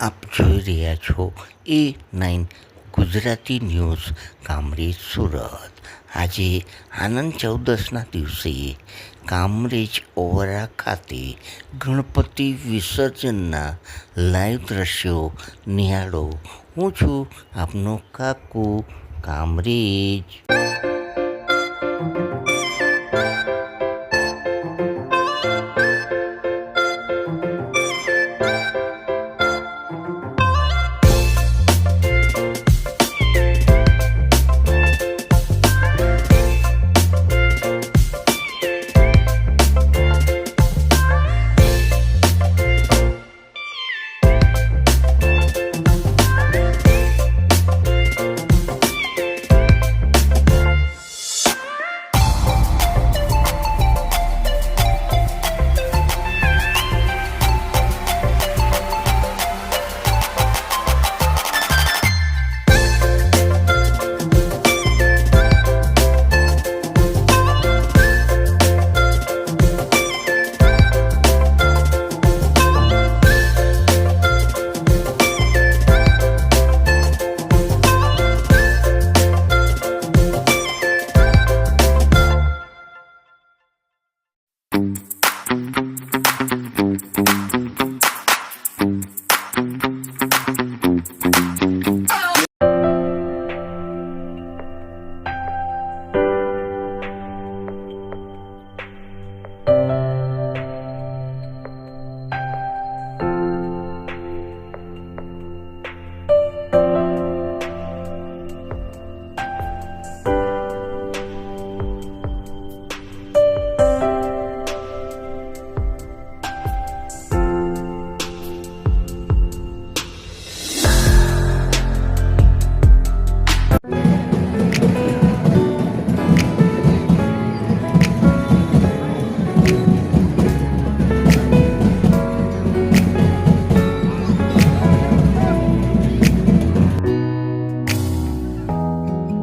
આપ જોઈ રહ્યા છો A9 ગુજરાતી ન્યૂઝ કામરેજ સુરત। આજે આનંદ ચૌદસના દિવસે કામરેજ ઓવરા ખાતે ગણપતિ વિસર્જનના લાઈવ દ્રશ્યો નિહાળો। હું છું આપનો કાકુ કામરેજ।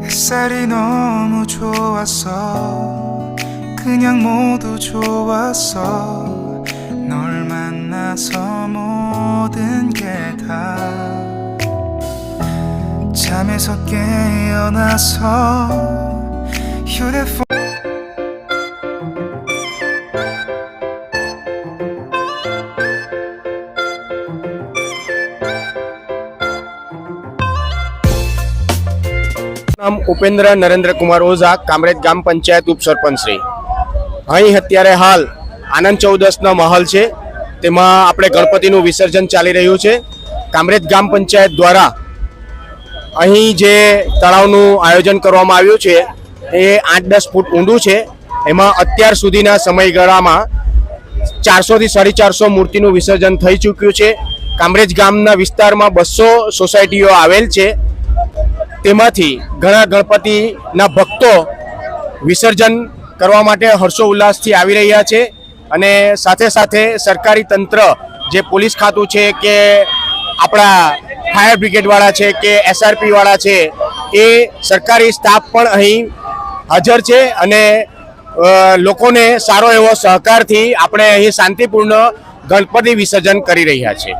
햇살이 너무 좋았어 그냥 모두 좋았어 널 만나서 모든 게 다 잠에서 깨어나서 휴대폰 નામ ઉપેન્દ્ર નરેન્દ્ર કુમાર ઓઝા, કામરેજ ગ્રામ પંચાયત ઉપસરપંચ શ્રી। અહીં અત્યારે હાલ આનંદ ચૌદસનો માહોલ છે, તેમાં આપણે ગણપતિનું વિસર્જન ચાલી રહ્યું છે। કામરેજ ગ્રામ પંચાયત દ્વારા અહીં જે તળાવનું આયોજન કરવામાં આવ્યું છે એ 8-10 ફૂટ ઊંડું છે। એમાં અત્યાર સુધીના સમયગાળામાં 400 થી 450 મૂર્તિનું વિસર્જન થઈ ચૂક્યું છે। કામરેજ ગામના વિસ્તારમાં 200 સોસાયટીઓ આવેલ છે, તેમાંથી ઘણા ગણપતિના ભક્તો વિસર્જન કરવા માટે હર્ષોલ્લાસથી આવી રહ્યા છે। અને સાથે સાથે સરકારી તંત્ર જે પોલીસ ખાતું છે કે આપણા ફાયર બ્રિગેડવાળા છે કે SRP વાળા છે, એ સરકારી સ્ટાફ પણ અહીં હાજર છે અને લોકોને સારો એવો સહકારથી આપણે અહીં શાંતિપૂર્ણ ગણપતિ વિસર્જન કરી રહ્યા છીએ।